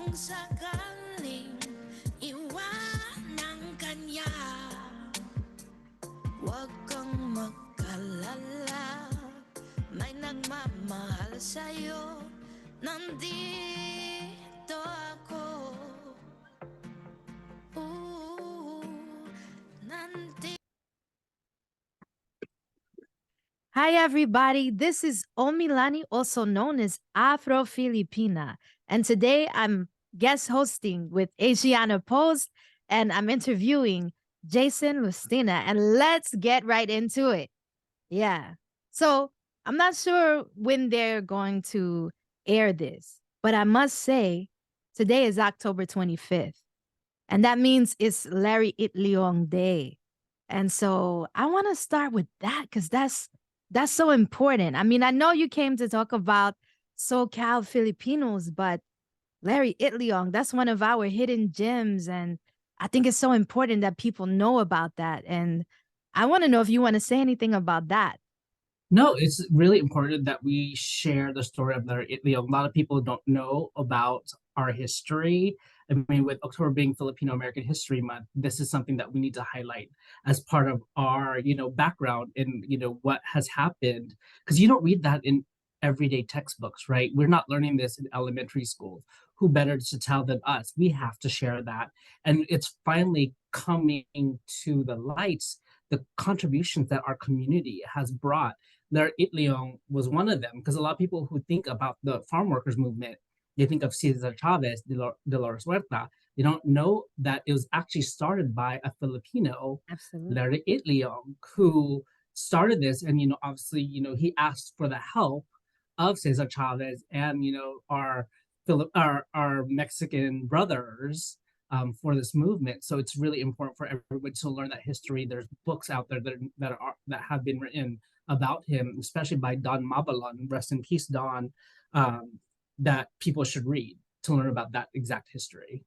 kung sakaling iwanan kanya, huwag kang mag-alala, may nagmamahal sa'yo, nandito ako. Ooh, nandito. Hi, everybody. This is Omilani, also known as Afro Filipina. And today I'm guest hosting with Asiana Post and I'm interviewing Jason Lustina. And let's get right into it. Yeah. So I'm not sure when they're going to air this, but I must say today is October 25th. And that means it's Larry Itliong Day. And so I want to start with that because that's so important. I mean, I know you came to talk about SoCal Filipinos, but Larry Itliong, that's one of our hidden gems. And I think it's so important that people know about that. And I want to know if you want to say anything about that. No, it's really important that we share the story of their Italy. A lot of people don't know about our history. I mean, with October being Filipino American History Month, this is something that we need to highlight as part of our, background in, what has happened. Because you don't read that in everyday textbooks, right? We're not learning this in elementary school. Who better to tell than us? We have to share that. And it's finally coming to the lights, the contributions that our community has brought. Their Itliong was one of them, because a lot of people who think about the farm workers movement, they think of Cesar Chavez, Dolores Huerta. They don't know that it was actually started by a Filipino, Absolutely. Larry Itliong, who started this. And, obviously, he asked for the help of Cesar Chavez and, our Mexican brothers for this movement. So it's really important for everybody to learn that history. There's books out there that have been written about him, especially by Don Mabalon, rest in peace, Don, that people should read to learn about that exact history.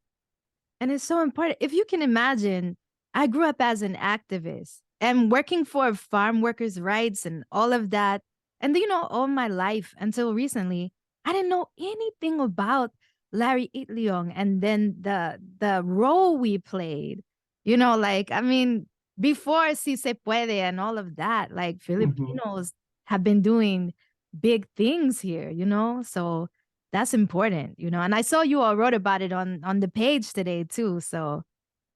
And it's so important. If you can imagine, I grew up as an activist and working for farm workers' rights and all of that. And all my life until recently, I didn't know anything about Larry Itliong and then the role we played. Like I mean, before Si Se Puede and all of that, like Mm-hmm. Filipinos have been doing big things here, So that's important, And I saw you all wrote about it on the page today too. So,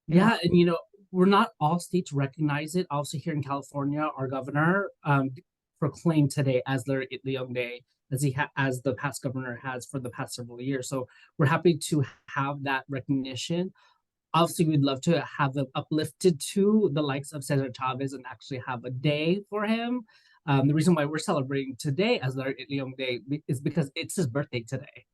you know, Yeah, and we're not all states recognize it. Also, here in California, our governor proclaimed today as their Itliong Day, as the past governor has for the past several years. So we're happy to have that recognition. Obviously, we'd love to have them uplifted to the likes of Cesar Chavez and actually have a day for him. The reason why we're celebrating today as our Itliong Day is because it's his birthday today.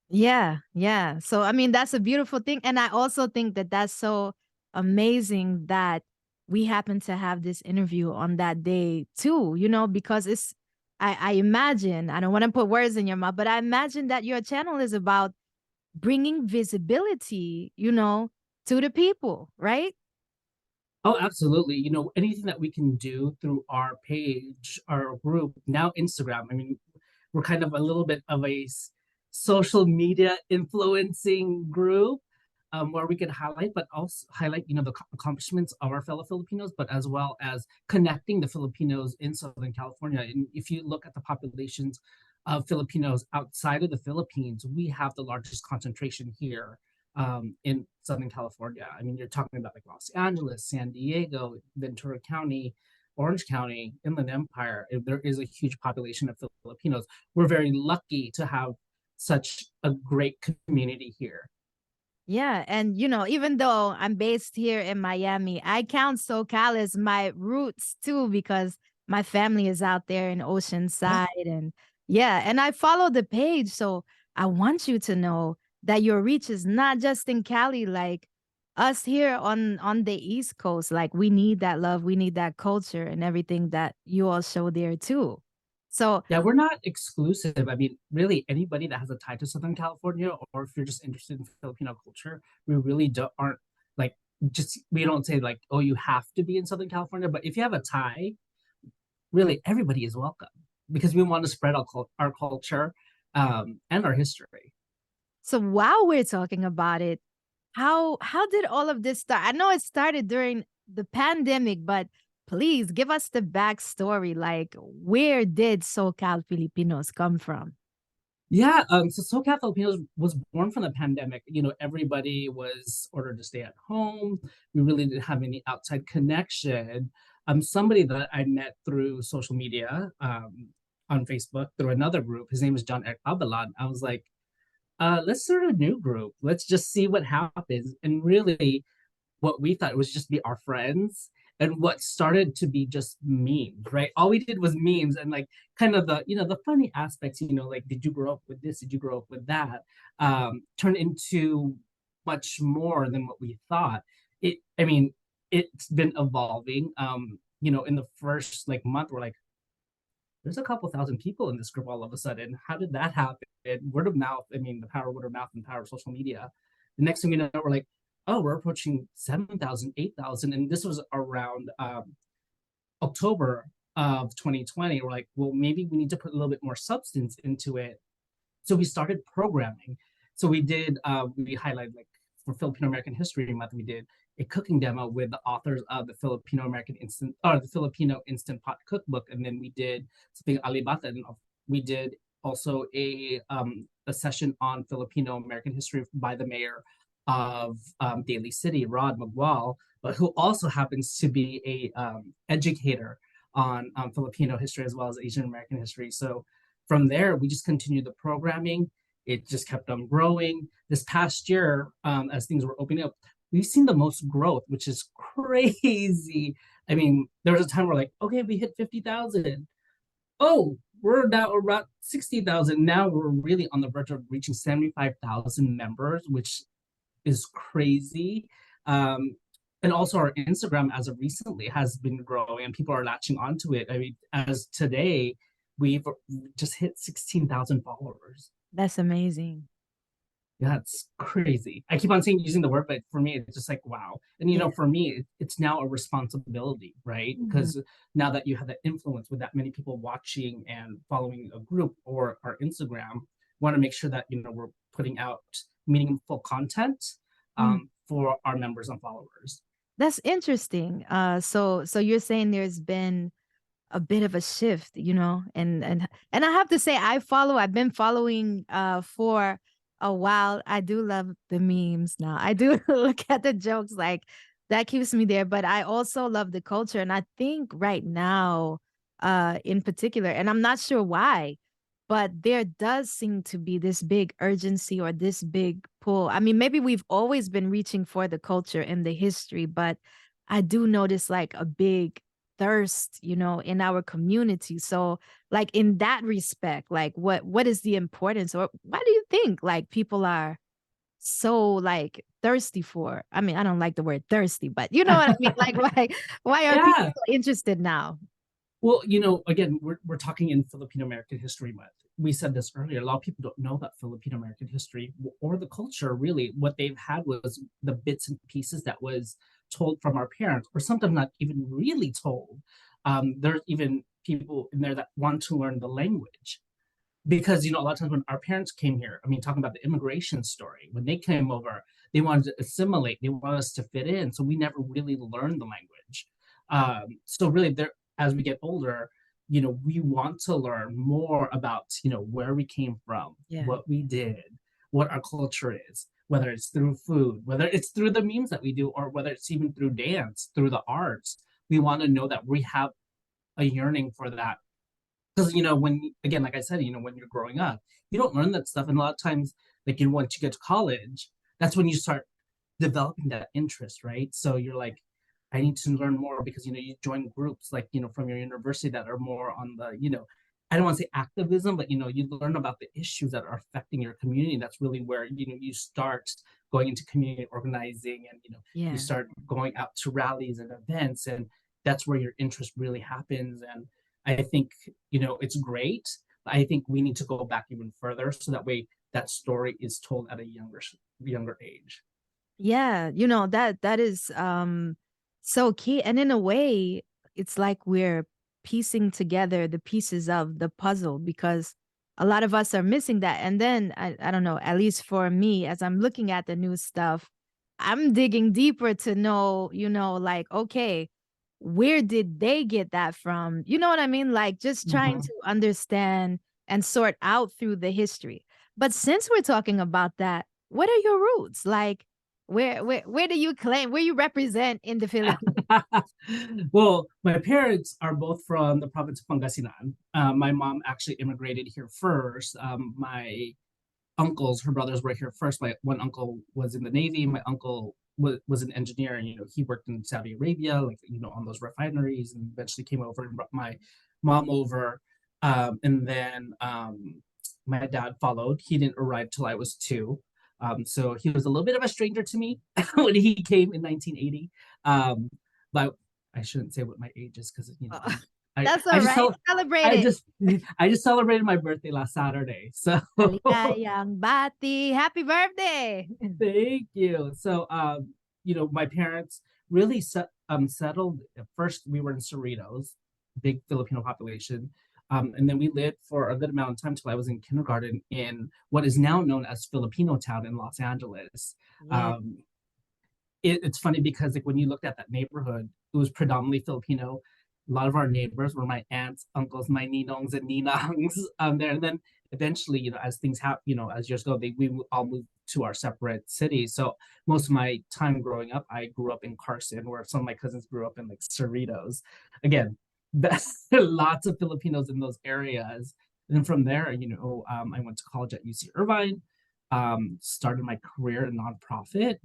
yeah, yeah. So I mean, that's a beautiful thing, and I also think that that's so amazing that we happen to have this interview on that day too. Because it's I imagine I don't want to put words in your mouth, but I imagine that your channel is about bringing visibility, to the people, right? Oh, absolutely. Anything that we can do through our page, our group, now Instagram. I mean, we're kind of a little bit of a social media influencing group where we can highlight, but also highlight, the accomplishments of our fellow Filipinos, but as well as connecting the Filipinos in Southern California. And if you look at the populations of Filipinos outside of the Philippines, we have the largest concentration here in Southern California. I mean, you're talking about like Los Angeles, San Diego, Ventura County, Orange County, Inland Empire. There is a huge population of Filipinos. We're very lucky to have such a great community here. Yeah. And, even though I'm based here in Miami, I count SoCal as my roots too, because my family is out there in Yeah. Oceanside. And yeah, and I follow the page. So I want you to know that your reach is not just in Cali, like us here on the East Coast. Like we need that love, we need that culture and everything that you all show there too. So Yeah, we're not exclusive. I mean, really, anybody that has a tie to Southern California, or if you're just interested in Filipino culture, we really aren't like just we don't say like, oh, you have to be in Southern California. But if you have a tie, really everybody is welcome because we want to spread our culture and our history. So while we're talking about it, how did all of this start? I know it started during the pandemic, but please give us the backstory. Like, where did SoCal Filipinos come from? Yeah, so SoCal Filipinos was born from the pandemic. Everybody was ordered to stay at home. We really didn't have any outside connection. Somebody that I met through social media, on Facebook through another group. His name is John Ekbabalan. I was like, let's start a new group. Let's just see what happens. And really, what we thought was just be our friends, and what started to be just memes, right? All we did was memes, and like kind of the funny aspects, like did you grow up with this, did you grow up with that, turned into much more than what we thought. It's been evolving. In the first like month, we're like, there's a couple thousand people in this group all of a sudden. How did that happen? Word of mouth. The power of word of mouth and the power of social media. The next thing we know, we're like, oh, we're approaching 7,000, 8,000. And this was around October of 2020. We're like, well, maybe we need to put a little bit more substance into it. So we started programming. So we highlighted, like, for Filipino American History Month, we did a cooking demo with the authors of the Filipino Instant Pot Cookbook, and then we did something alibata, and we did also a session on Filipino American history by the mayor of Daly City, Rod Magwal, but who also happens to be a educator on Filipino history as well as Asian American history. So from there, we just continued the programming. It just kept on growing. This past year, as things were opening up, we've seen the most growth, which is crazy. There was a time where like, okay, we hit 50,000. Oh, we're now around 60,000. Now we're really on the verge of reaching 75,000 members, which is crazy. And also our Instagram as of recently has been growing and people are latching onto it. As today, we've just hit 16,000 followers. That's amazing. Yeah, it's crazy. I keep on saying using the word, but for me, it's just like, wow. And, Yeah. for me, it's now a responsibility, right? Mhm. Because now that you have that influence with that many people watching and following a group or our Instagram, want to make sure that, we're putting out meaningful content Mm. for our members and followers. That's interesting. So you're saying there's been a bit of a shift, and I have to say I've been following for a while. I do love the memes now. I do look at the jokes, like that keeps me there, but I also love the culture, and I think right now in particular, and I'm not sure why, but there does seem to be this big urgency or this big pull. I mean, maybe we've always been reaching for the culture and the history, but I do notice like a big thirst, in our community. So, like in that respect, like what is the importance, or why do you think like people are so like thirsty for? I mean, I don't like the word thirsty, but you know what I mean? Like why are people Yeah. interested now? Well, again, we're talking in Filipino American History Month. We said this earlier. A lot of people don't know about Filipino American history or the culture. Really, what they've had was the bits and pieces that was told from our parents, or sometimes not even really told. There's even people in there that want to learn the language because a lot of times when our parents came here, talking about the immigration story, when they came over, they wanted to assimilate, they wanted us to fit in, so we never really learned the language. So really, there, as we get older, we want to learn more about where we came from, Yeah. what we did, what our culture is, whether it's through food, whether it's through the memes that we do, or whether it's even through dance, through the arts. We want to know that we have a yearning for that, because when, again, like I said, when you're growing up, you don't learn that stuff, and a lot of times, like, once you get to college, that's when you start developing that interest, right? So you're like, I need to learn more, because you join groups like from your university that are more on the I don't want to say activism, but you learn about the issues that are affecting your community. That's really where you start going into community organizing, and you Yeah. start going out to rallies and events, and that's where your interest really happens. And I think it's great. I think we need to go back even further, so that way that story is told at a younger age. Yeah, that is so key. And in a way, it's like we're piecing together the pieces of the puzzle, because a lot of us are missing that. And then I don't know, at least for me, as I'm looking at the new stuff, I'm digging deeper to know, like, okay, where did they get that from? You know what I mean? Like just trying Mhm. to understand and sort out through the history. But since we're talking about that, what are your roots? Like where do you claim, where you represent in the Philippines? Well, my parents are both from the province of Pangasinan. My mom actually immigrated here first. My uncles, her brothers were here first. My one uncle was in the Navy. My uncle was an engineer, and he worked in Saudi Arabia, like on those refineries, and eventually came over and brought my mom over. And then my dad followed. He didn't arrive till I was two. So he was a little bit of a stranger to me when he came in 1980. But I shouldn't say what my age is because Uh, I That's I all just right. tell Celebrate I it. just I just celebrated my birthday last Saturday. So Maligayang bati. Happy birthday. thank you. So my parents really settled. At first, we were in Cerritos, big Filipino population. And then we lived for a good amount of time till I was in kindergarten in what is now known as Filipino Town in Los Angeles. Yeah. Um, it's funny because like when you looked at that neighborhood, it was predominantly Filipino. A lot of our neighbors were my aunts, uncles, my ninongs and ninangs there. And then eventually, as things happen, as years go, we all moved to our separate cities. So most of my time growing up, I grew up in Carson, where some of my cousins grew up in like Cerritos. Again, that's lots of Filipinos in those areas. And then from there, I went to college at UC Irvine, started my career in nonprofit.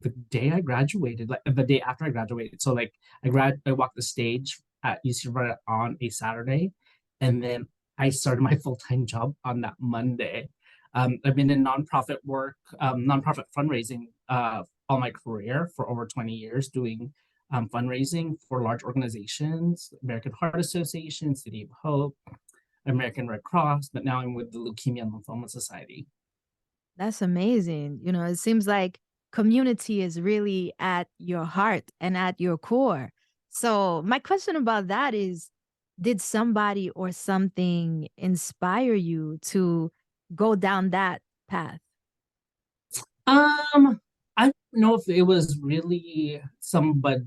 The day I graduated, like the day after I graduated. So like I walked the stage at UC Irvine on a Saturday, and then I started my full-time job on that Monday. I've been in nonprofit work, nonprofit fundraising all my career for over 20 years, doing fundraising for large organizations, American Heart Association, City of Hope, American Red Cross, but now I'm with the Leukemia and Lymphoma Society. That's amazing. It seems like community is really at your heart and at your core. So, my question about that is, did somebody or something inspire you to go down that path? I don't know if it was really somebody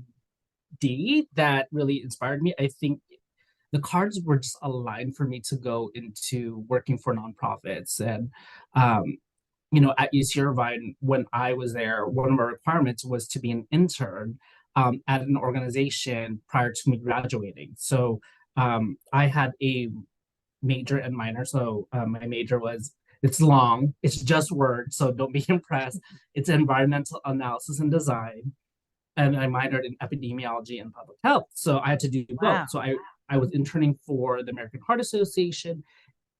that really inspired me. I think the cards were just aligned for me to go into working for nonprofits. And, at UC Irvine, when I was there, one of my requirements was to be an intern at an organization prior to me graduating. So I had a major and minor. So my major was, it's long, it's just words, so don't be impressed. It's environmental analysis and design, and I minored in epidemiology and public health. So I had to do both. Wow. So I was interning for the American Heart Association,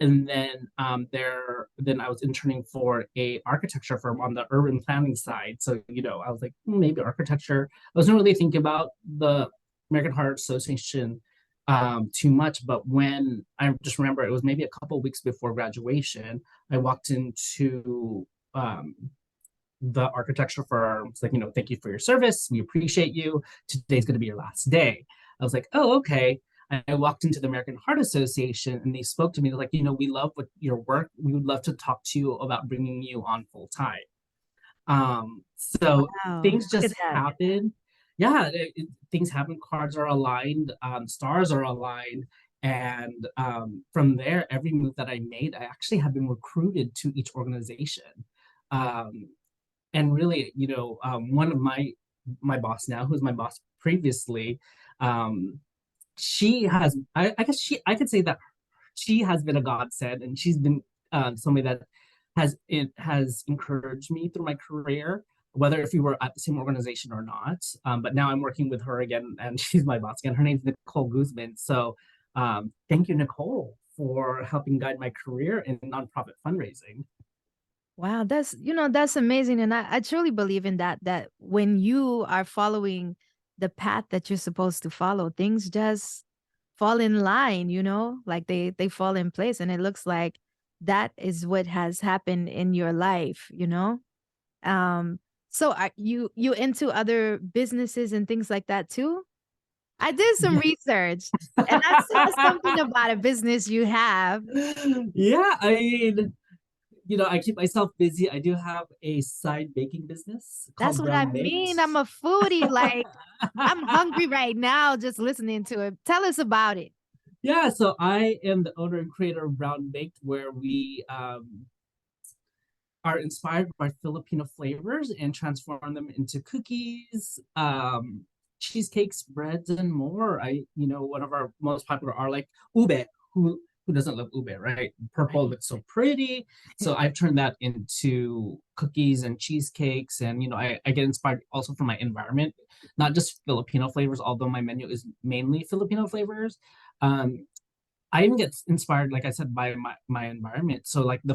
and then I was interning for a architecture firm on the urban planning side. So I was like, maybe architecture. I wasn't really thinking about the American Heart Association too much, but when I just remember it was maybe a couple of weeks before graduation, I walked into the architecture firm. It's like, thank you for your service. We appreciate you. Today's going to be your last day. I was like, oh, okay. I walked into the American Heart Association and they spoke to me. They're like, we love what your work. We would love to talk to you about bringing you on full time. So Wow. things Look at just that. happen. Yeah, things happen. Cards are aligned, stars are aligned. And from there, every move that I made, I actually have been recruited to each organization. Um, and really, one of my boss now, who's my boss previously, um, she has, I guess I could say that she has been a godsend, and she's been somebody that has encouraged me through my career, whether if we were at the same organization or not. But now I'm working with her again, and she's my boss again. Her name's Nicole Guzman. So thank you, Nicole, for helping guide my career in nonprofit fundraising. Wow, that's amazing. And I truly believe in that when you are following the path that you're supposed to follow, things just fall in line, like they fall in place. And it looks like that is what has happened in your life. Um, so are you into other businesses and things like that too? I did some Yeah. research and I saw something about a business you have. Yeah, I mean, I keep myself busy. I do have a side baking business That's called what I Brown Baked. mean. I'm a foodie. Like, I'm hungry right now just listening to it. Tell us about it. Yeah, so I am the owner and creator of Brown Baked, where we are inspired by Filipino flavors and transform them into cookies, cheesecakes, breads, and more. One of our most popular are like ube. Who doesn't love ube, right? Purple Right. looks so pretty. So I've turned that into cookies and cheesecakes. And, I get inspired also from my environment, not just Filipino flavors, although my menu is mainly Filipino flavors. Um, I even get inspired, like I said, by my environment. So like the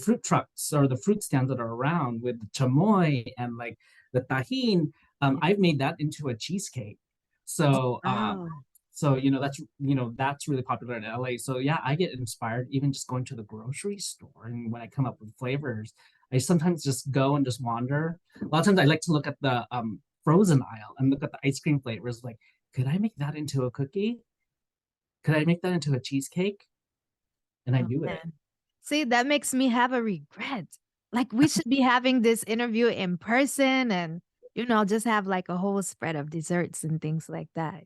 fruit trucks or the fruit stands that are around with the chamoy and like the tahin, I've made that into a cheesecake. So Wow. that's really popular in LA. So yeah, I get inspired even just going to the grocery store and when I come up with flavors, I sometimes just go and just wander. A lot of times I like to look at the frozen aisle and look at the ice cream flavors. Like, could I make that into a cookie? Could I make that into a cheesecake? And I Oh, do it. man. See, that makes me have a regret. Like, we should be having this interview in person and, just have like a whole spread of desserts and things like that.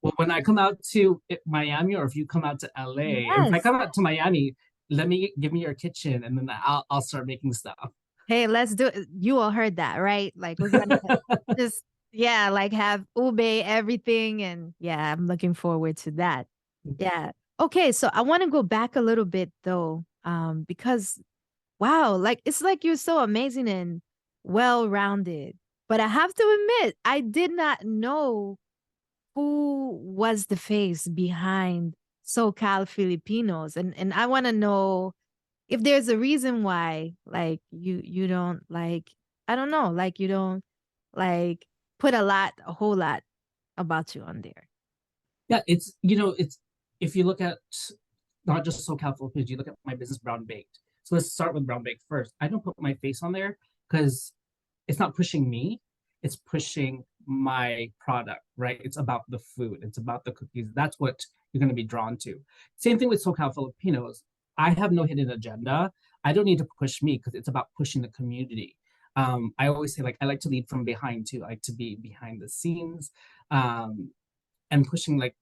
Well, when I come out to Miami, or if you come out to LA, if I Yes. come out to Miami, give me your kitchen, and then I'll start making stuff. Hey, let's do it. You all heard that, right? Like, we're gonna just, yeah, like have ube, everything. And yeah, I'm looking forward to that. Yeah. Okay. So I want to go back a little bit though, because wow, like it's like you're so amazing and well-rounded. But I have to admit, I did not know who was the face behind SoCal Filipinos. And I want to know if there's a reason why like you don't like I don't know, like you don't like put a whole lot about you on there. Yeah, it's if you look at not just SoCal Philippines, you look at my business Brown Baked. So let's start with Brown Baked first. I don't put my face on there because it's not pushing me, it's pushing my product, right? It's about the food, it's about the cookies. That's what you're going to be drawn to. Same thing with SoCal Filipinos. I have no hidden agenda. I don't need to push me because it's about pushing the community. I always say, like, I like to lead from behind too. I like to be behind the scenes. Um, and pushing, like,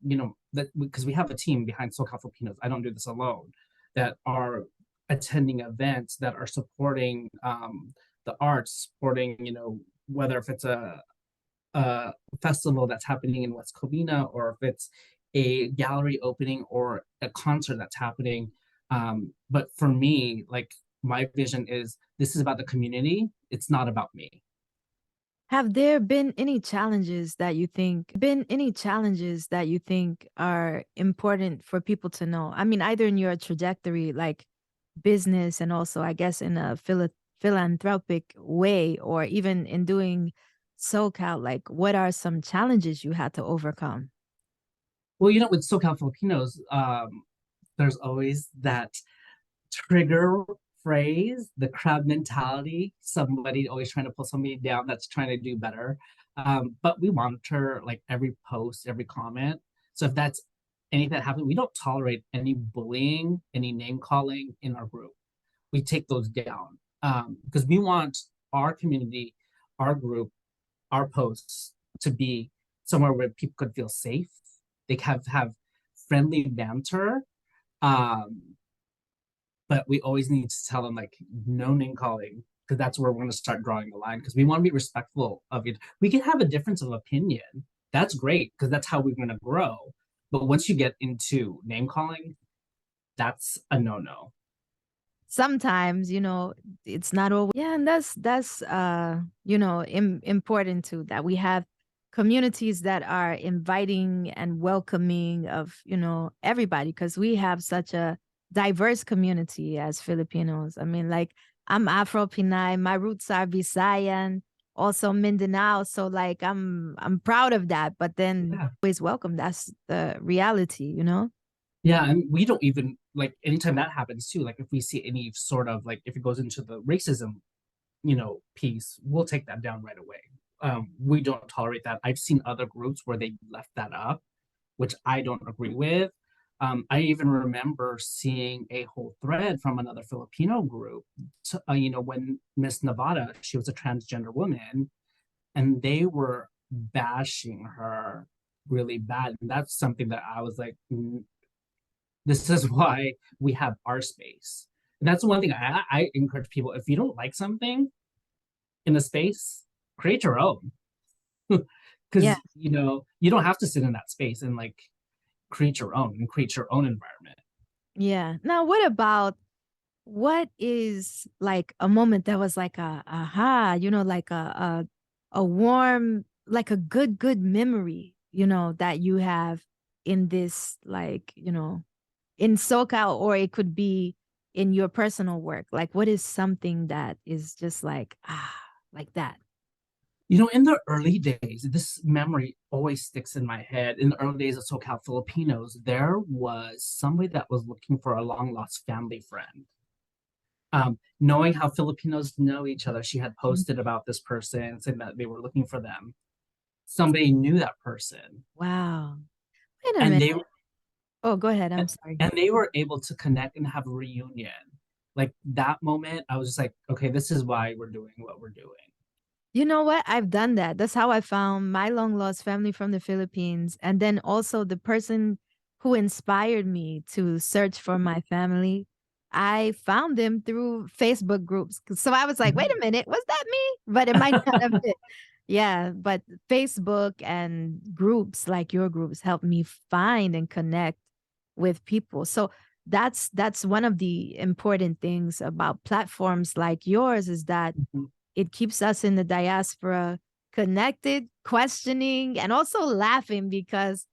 that because we have a team behind SoCal Filipinos. I don't do this alone. That are attending events, that are supporting the arts, supporting whether if it's a festival that's happening in West Covina or if it's a gallery opening or a concert that's happening. But for me, like, my vision is this is about the community. It's not about me. Have there been any challenges that you think are important for people to know? I mean, either in your trajectory, like business, and also, I guess, in a philanthropic way, or even in doing SoCal, like what are some challenges you had to overcome? Well, with SoCal Filipinos, there's always that trigger phrase, the crab mentality, somebody always trying to pull somebody down that's trying to do better. But we monitor like every post, every comment. So if that's anything that happens, we don't tolerate any bullying, any name calling in our group. We take those down because we want our community, our group, our posts to be somewhere where people could feel safe. They have friendly banter. Um, but we always need to tell them, like, no name calling, because that's where we're going to start drawing the line, because we want to be respectful of it. We can have a difference of opinion. That's great because that's how we're going to grow. But once you get into name calling, that's a no-no. Sometimes, it's not always, yeah, and that's important too, that we have communities that are inviting and welcoming of, everybody, because we have such a diverse community as Filipinos. I mean, like, I'm Afro Pinay, my roots are Visayan, also Mindanao, so like I'm proud of that, but then Yeah. always welcome. That's the reality. Yeah, and we don't even, like, anytime that happens too, like if we see any sort of, like, if it goes into the racism piece, we'll take that down right away. we don't tolerate that. I've seen other groups where they left that up, which I don't agree with. I even remember seeing a whole thread from another Filipino group, when Miss Nevada, she was a transgender woman, and they were bashing her really bad. And that's something that I was like, this is why we have our space. And that's one thing I encourage people. If you don't like something in a space, create your own. Yeah. Because you don't have to sit in that space and like create your own and create your own environment. Yeah. Now, what is like a moment that was like a aha, like a warm, like a good memory, that you have in this, like, in SoCal, or it could be in your personal work. Like, what is something that is just like, like that? In the early days, this memory always sticks in my head. In the early days of SoCal Filipinos, there was somebody that was looking for a long lost family friend. Knowing how Filipinos know each other, she had Mhm. posted about this person, saying that they were looking for them. Somebody knew that person, Wow. Wait a and minute. they Oh, go ahead. I'm sorry. and they were able to connect and have a reunion. Like that moment, I was just like, okay, this is why we're doing what we're doing. You know what? I've done that. That's how I found my long lost family from the Philippines. And then also the person who inspired me to search for my family. I found them through Facebook groups. So I was like, wait a minute, was that me? But it might not have been. Yeah, but Facebook and groups like your groups help me find and connect with people. So that's one of the important things about platforms like yours, is that it keeps us in the diaspora connected, questioning, and also laughing, because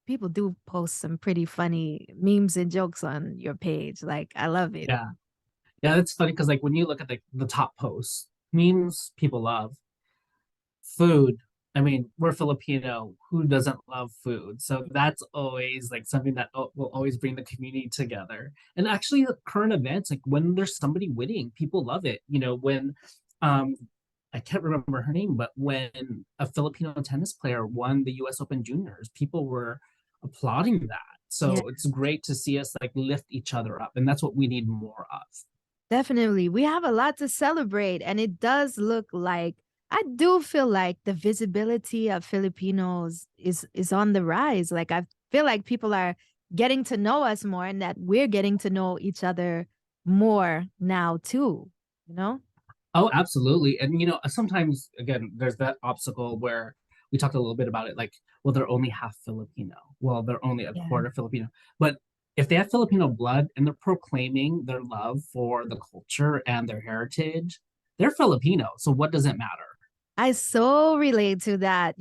people do post some pretty funny memes and jokes on your page. Like, I love it. Yeah. Yeah, that's funny because like when you look at the top posts, memes people love, food. I mean, we're Filipino. Who doesn't love food? So that's always like something that will always bring the community together. And actually, the current events, like when there's somebody winning, people love it. When um, I can't remember her name, but when a Filipino tennis player won the U.S. Open Juniors, people were applauding that. Yeah. So it's great to see us like lift each other up, and that's what we need more of. Definitely. We have a lot to celebrate, and it does look like, I do feel like the visibility of Filipinos is on the rise. Like, I feel like people are getting to know us more, and that we're getting to know each other more now too, you know? Oh, absolutely. And sometimes again, there's that obstacle where we talked a little bit about it, like, well, they're only half Filipino. Well, they're only a Yeah. quarter Filipino. But if they have Filipino blood and they're proclaiming their love for the culture and their heritage, they're Filipino. So what does it matter? I so relate to that,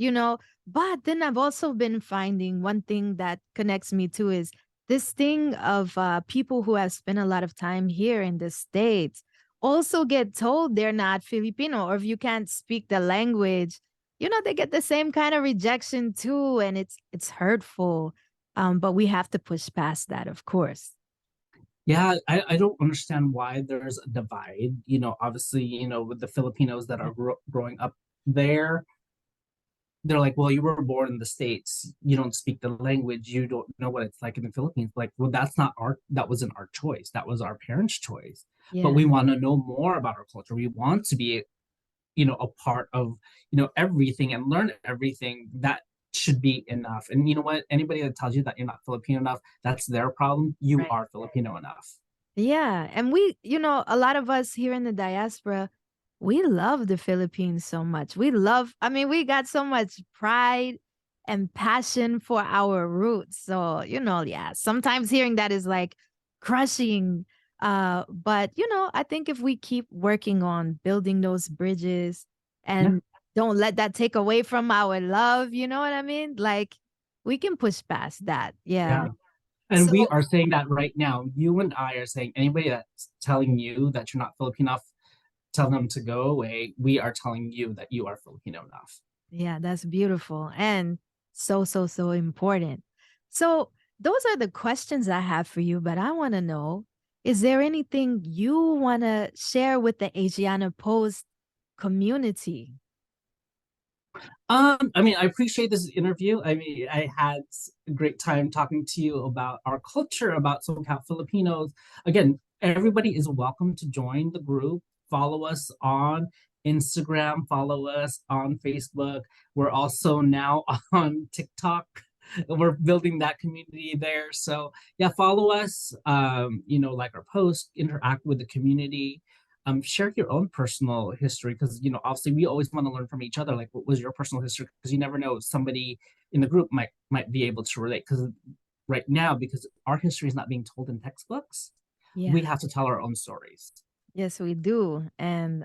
but then I've also been finding one thing that connects me to is this thing of people who have spent a lot of time here in the States also get told they're not Filipino, or if you can't speak the language, they get the same kind of rejection too. And it's hurtful. But we have to push past that, of course. Yeah, I don't understand why there's a divide. Obviously, with the Filipinos that are growing up there, they're like, well, you were born in the States, you don't speak the language, you don't know what it's like in the Philippines. Like, well, that wasn't our choice, that was our parents' choice. But Yeah. we want to know more about our culture. We want to be, a part of, everything and learn everything. That should be enough. And you know what? Anybody that tells you that you're not Filipino enough, that's their problem. You Right. are Filipino enough. Yeah. And a lot of us here in the diaspora, we love the Philippines so much. I mean, we got so much pride and passion for our roots. So, yeah, sometimes hearing that is like crushing. But I think if we keep working on building those bridges Yeah. and don't let that take away from our love, you know what I mean? Like, we can push past that. Yeah. Yeah. And So, we are saying that right now. You and I are saying anybody that's telling you that you're not Filipino enough, tell them to go away. We are telling you that you are Filipino enough. yeah, that's beautiful and so, so, so important. So, those are the questions I have for you, but I want to know, is there anything you want to share with the Asiana Post community? I mean, I appreciate this interview. I mean, I had a great time talking to you about our culture, about SoCal Filipinos. Again, everybody is welcome to join the group. Follow us on Instagram, follow us on Facebook. We're also now on TikTok. We're building that community there. So yeah, follow us. Like our posts, interact with the community. Share your own personal history, because obviously we always want to learn from each other, like what was your personal history, because you never know, somebody in the group might be able to relate, because right now, because our history is not being told in textbooks, we Yeah. have to tell our own stories. Yes, we do. And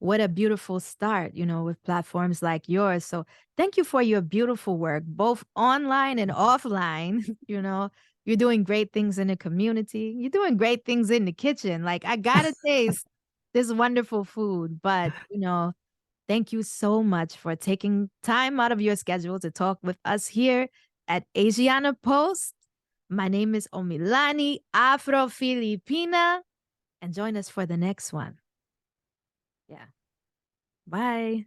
what a beautiful start, with platforms like yours. So thank you for your beautiful work, both online and offline. You're doing great things in the community. You're doing great things in the kitchen. Like, I got to taste this wonderful food. But, thank you so much for taking time out of your schedule to talk with us here at Asiana Post. My name is Omilani Afro Filipina, and join us for the next one. Yeah. Bye.